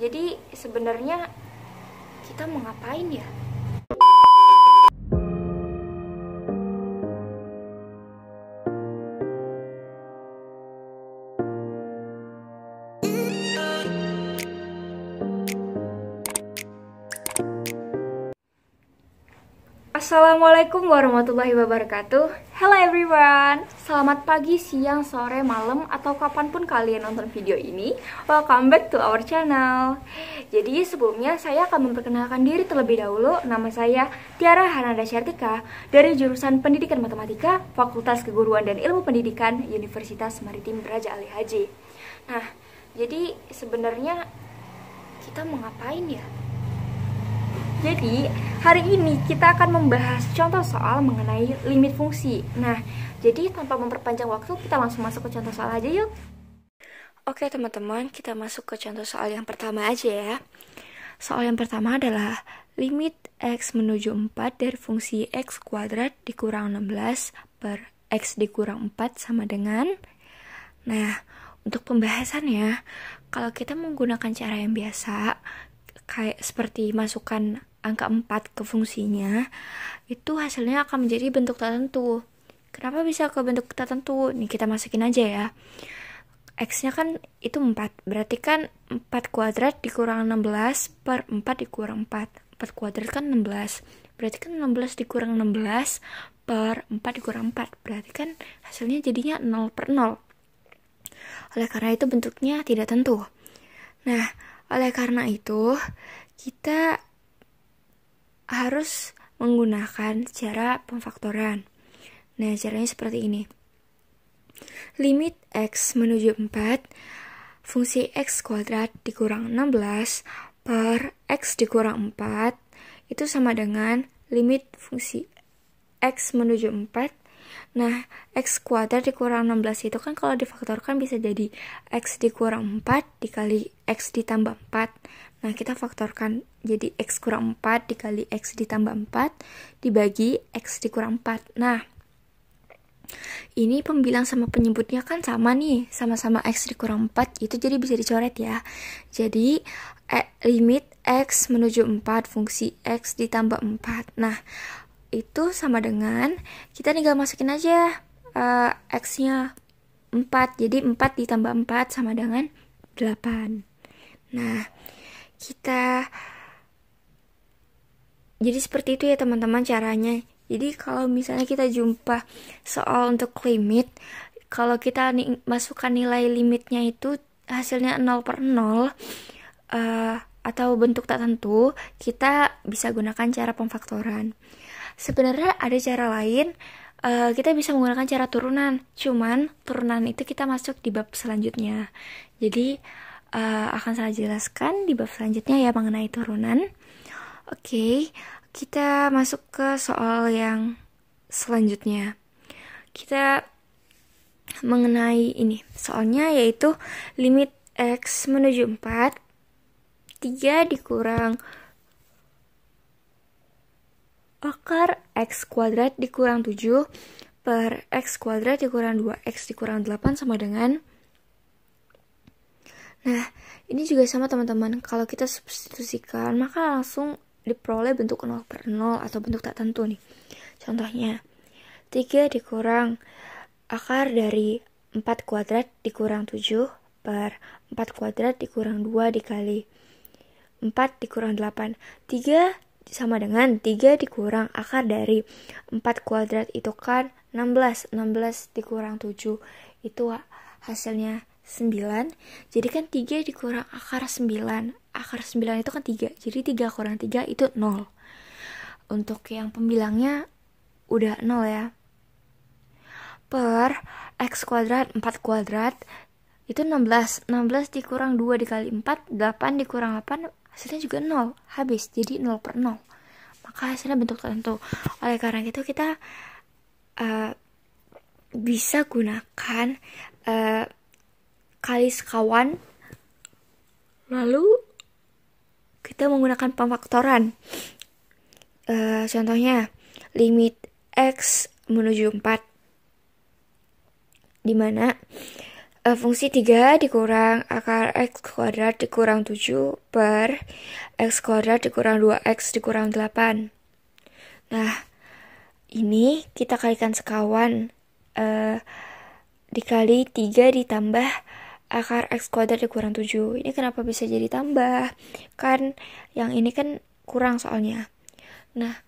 Jadi sebenarnya kita mau ngapain ya? Assalamualaikum warahmatullahi wabarakatuh. Hello everyone. Selamat pagi, siang, sore, malam, atau kapanpun kalian nonton video ini. Welcome back to our channel. Jadi sebelumnya saya akan memperkenalkan diri terlebih dahulu. Nama saya Tiara Hananda Syartika dari jurusan Pendidikan Matematika, Fakultas Keguruan dan Ilmu Pendidikan, Universitas Maritim Raja Ali Haji. Nah, jadi sebenarnya kita mau ngapain ya? Jadi, hari ini kita akan membahas contoh soal mengenai limit fungsi. Nah, jadi tanpa memperpanjang waktu, kita langsung masuk ke contoh soal aja yuk. Oke teman-teman, kita masuk ke contoh soal yang pertama aja ya. Soal yang pertama adalah limit x menuju 4 dari fungsi x kuadrat dikurang 16 per x dikurang 4 sama dengan. Nah, untuk pembahasannya, kalau kita menggunakan cara yang biasa, kayak seperti masukkan angka 4 ke fungsinya, itu hasilnya akan menjadi bentuk tertentu. Kenapa bisa ke bentuk tertentu? Nih kita masukin aja ya. X-nya kan itu 4, berarti kan 4 kuadrat dikurang 16 per 4 dikurang 4. 4 kuadrat kan 16, berarti kan 16 dikurang 16 per 4 dikurang 4. Berarti kan hasilnya jadinya 0 per 0. Oleh karena itu bentuknya tidak tentu. Nah, oleh karena itu kita harus menggunakan cara pemfaktoran. Nah, caranya seperti ini. Limit x menuju 4, fungsi x kuadrat dikurang 16 per x dikurang 4, itu sama dengan limit fungsi x menuju 4. Nah, x kuadrat dikurang 16 itu kan kalau difaktorkan bisa jadi x dikurang 4 dikali x ditambah 4. Nah, kita faktorkan jadi x kurang 4 dikali x ditambah 4 dibagi x dikurang 4. Nah, ini pembilang sama penyebutnya kan sama nih, sama-sama x dikurang 4, itu jadi bisa dicoret ya. Jadi, limit x menuju 4 fungsi x ditambah 4. Nah, itu sama dengan, kita tinggal masukin aja x-nya 4, jadi 4 ditambah 4 sama dengan 8. Nah, jadi seperti itu ya teman-teman caranya. Jadi kalau misalnya kita jumpa soal untuk limit, kalau kita masukkan nilai limitnya itu hasilnya 0 per 0 atau bentuk tak tentu, kita bisa gunakan cara pemfaktoran. Sebenarnya ada cara lain, kita bisa menggunakan cara turunan. Cuman turunan itu kita masuk di bab selanjutnya. Jadi akan saya jelaskan di bab selanjutnya ya mengenai turunan. Oke, kita masuk ke soal yang selanjutnya. Kita mengenai ini, soalnya yaitu limit x menuju 4, 3 dikurang akar x kuadrat dikurang 7 per x kuadrat dikurang 2x dikurang 8 sama dengan. Nah, ini juga sama teman-teman. Kalau kita substitusikan, maka langsung diperoleh bentuk 0 per 0 atau bentuk tak tentu nih. Contohnya, 3 dikurang akar dari 4 kuadrat dikurang 7 per 4 kuadrat dikurang 2 dikali 4 dikurang 8. 3 sama dengan 3 dikurang akar dari 4 kuadrat itu kan 16. 16 dikurang 7 itu hasilnya 9. Jadi kan 3 dikurang akar 9. Akar 9 itu kan 3. Jadi 3 kurang 3 itu 0. Untuk yang pembilangnya udah 0 ya. Per x kuadrat 4 kuadrat itu 16. 16 dikurang 2 dikali 4, 8 dikurang 8 hasilnya juga 0. Habis, jadi 0 per 0. Maka hasilnya bentuk tertentu. Oleh karena itu kita bisa gunakan kali sekawan, lalu kita menggunakan pemfaktoran. Contohnya limit x menuju 4, dimana Fungsi 3 dikurang akar X kuadrat dikurang 7 per X kuadrat dikurang 2X dikurang 8. Nah, ini kita kalikan sekawan. Dikali 3 ditambah akar X kuadrat dikurang 7. Ini kenapa bisa jadi tambah? Kan yang ini kan kurang soalnya. Nah,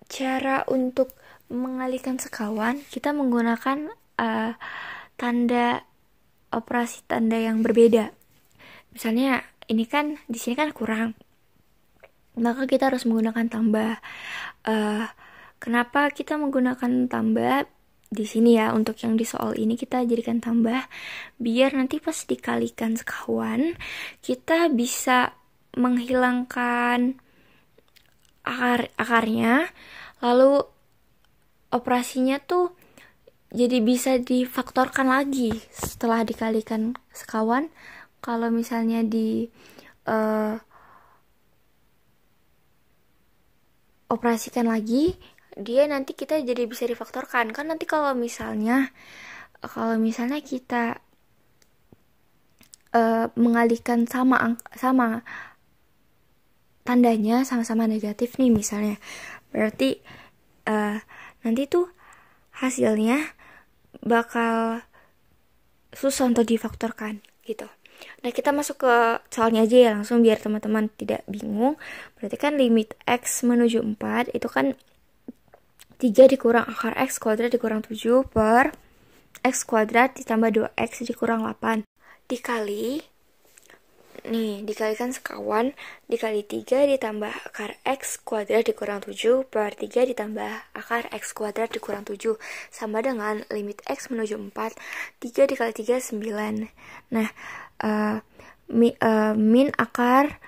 cara untuk mengalihkan sekawan, kita menggunakan tanda operasi tanda yang berbeda. Misalnya ini kan di sini kan kurang, maka kita harus menggunakan tambah. Kenapa kita menggunakan tambah di sini ya? Untuk yang di soal ini kita jadikan tambah biar nanti pas dikalikan sekawan kita bisa menghilangkan akarnya, lalu operasinya tuh jadi bisa difaktorkan lagi setelah dikalikan sekawan. Kalau misalnya di operasikan lagi, dia nanti kita jadi bisa difaktorkan. Kan nanti kalau misalnya kita mengalihkan sama tandanya sama-sama negatif nih misalnya, berarti nanti tuh hasilnya bakal susah untuk difaktorkan gitu. Nah, kita masuk ke soalnya aja ya langsung biar teman-teman tidak bingung. Berarti kan limit X menuju 4 itu kan 3 dikurang akar X kuadrat dikurang 7 per X kuadrat ditambah 2X dikurang 8. Dikalikan sekawan, dikali 3 ditambah akar X kuadrat dikurang 7 per 3 ditambah akar X kuadrat dikurang 7 sama dengan limit X menuju 4, 3 dikali 3 9. Nah, min akar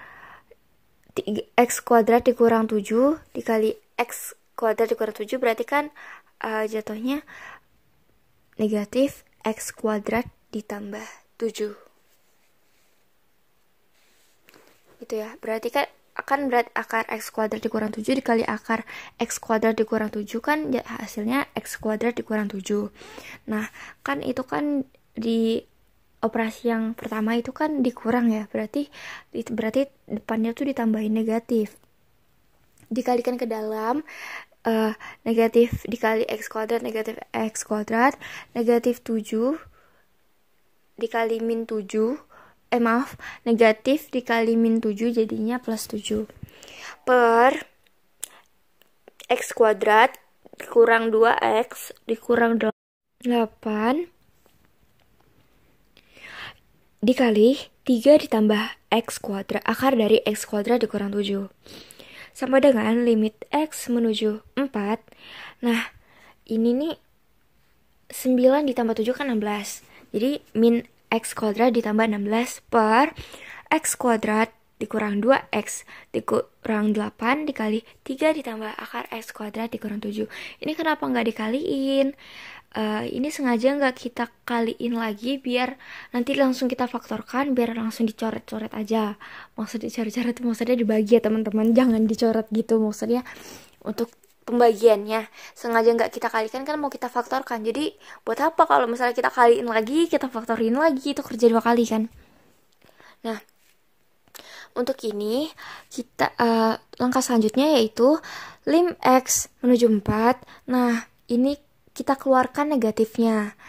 X kuadrat dikurang 7 dikali X kuadrat dikurang 7 berarti kan jatuhnya negatif X kuadrat ditambah 7. Gitu ya, berarti kan akan berat akar X kuadrat dikurang 7 dikali akar X kuadrat dikurang 7 kan hasilnya X kuadrat dikurang 7. Nah, kan itu kan di operasi yang pertama itu kan dikurang ya, berarti depannya tuh ditambahin negatif, dikalikan ke dalam. Negatif dikali X kuadrat negatif X kuadrat, negatif 7 dikali min 7, negatif dikali min 7 jadinya plus 7 per X kuadrat dikurang 2X dikurang 8 dikali 3 ditambah X kuadrat, akar dari X kuadrat dikurang 7 sama dengan limit X menuju 4. Nah, ini nih 9 ditambah 7 kan 16. Jadi min X kuadrat ditambah 16 per X kuadrat dikurang 2X dikurang 8 dikali 3 ditambah akar X kuadrat dikurang 7. Ini kenapa nggak dikaliin? Ini sengaja nggak kita kaliin lagi biar nanti langsung kita faktorkan, biar langsung dicoret-coret aja. Maksudnya coret-coret itu maksudnya dibagi ya teman-teman, jangan dicoret gitu maksudnya. Untuk pembagiannya sengaja nggak kita kalikan kan mau kita faktorkan. Jadi buat apa kalau misalnya kita kaliin lagi, kita faktorin lagi, itu kerja 2 kali kan. Nah, untuk ini kita langkah selanjutnya yaitu lim X menuju 4. Nah, ini kita keluarkan negatifnya.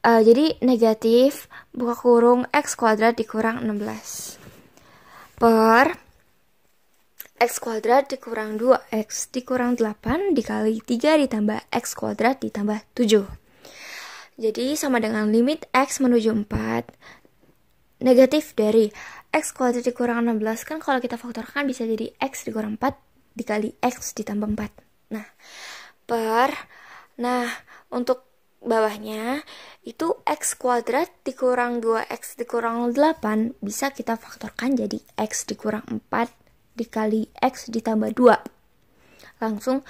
Jadi negatif buka kurung X kuadrat dikurang 16 per X kuadrat dikurang 2X dikurang 8 dikali 3 ditambah X kuadrat ditambah 7. Jadi sama dengan limit X menuju 4. Negatif dari X kuadrat dikurang 16 kan kalau kita faktorkan bisa jadi X dikurang 4 dikali X ditambah 4. Nah, untuk bawahnya itu X kuadrat dikurang 2X dikurang 8 bisa kita faktorkan jadi X dikurang 4 dikali X ditambah 2. Langsung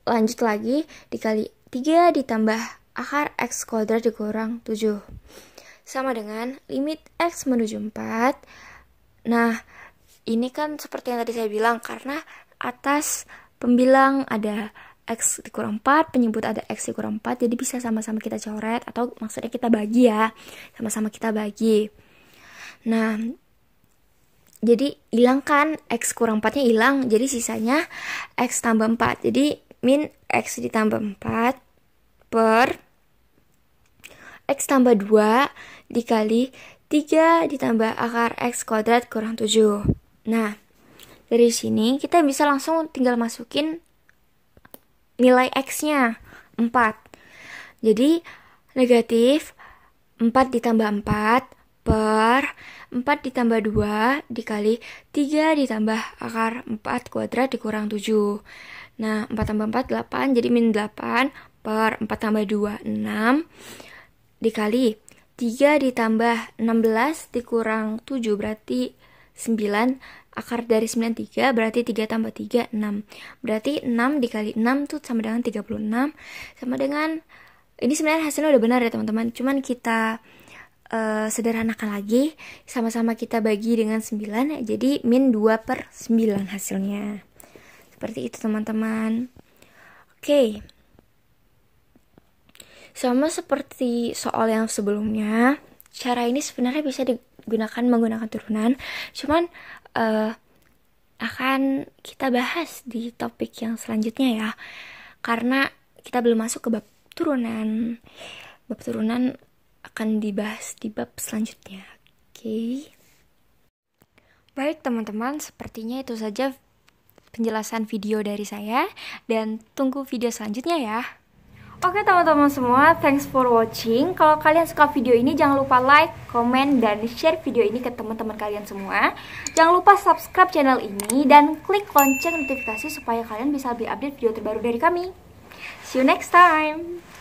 lanjut lagi dikali 3 ditambah akar X kuadrat dikurang 7 sama dengan limit X menuju 4. Nah, ini kan seperti yang tadi saya bilang, karena atas pembilang ada X dikurang 4, penyebut ada X dikurang 4, jadi bisa sama-sama kita coret, atau maksudnya kita bagi ya, sama-sama kita bagi. Nah, jadi hilang kan, X kurang 4 nya hilang, jadi sisanya X tambah 4, jadi min X ditambah 4 per X tambah 2 dikali 3 ditambah akar X kuadrat kurang 7. Nah, dari sini kita bisa langsung tinggal masukin nilai X-nya 4. Jadi negatif 4 ditambah 4 per 4 ditambah 2 dikali 3 ditambah akar 4 kuadrat dikurang 7. Nah, 4 tambah 4 8, jadi min 8 per 4 tambah 2 6 dikali 3 ditambah 16 dikurang 7 berarti 9. Akar dari 93 berarti 3 tambah 3 6. Berarti 6 dikali 6 tuh sama dengan 36. Sama dengan, ini sebenarnya hasilnya udah benar ya teman-teman, cuman kita sederhanakan lagi, sama-sama kita bagi dengan 9, jadi min 2 per 9 hasilnya. Seperti itu teman-teman. Oke. Sama seperti soal yang sebelumnya, cara ini sebenarnya bisa digunakan menggunakan turunan, cuman akan kita bahas di topik yang selanjutnya ya, karena kita belum masuk ke bab turunan. Bab turunan akan dibahas di bab selanjutnya. Oke. Baik teman-teman, sepertinya itu saja penjelasan video dari saya, dan tunggu video selanjutnya ya. Oke teman-teman semua, thanks for watching. Kalau kalian suka video ini, jangan lupa like, komen, dan share video ini ke teman-teman kalian semua. Jangan lupa subscribe channel ini dan klik lonceng notifikasi supaya kalian bisa lebih update video terbaru dari kami. See you next time.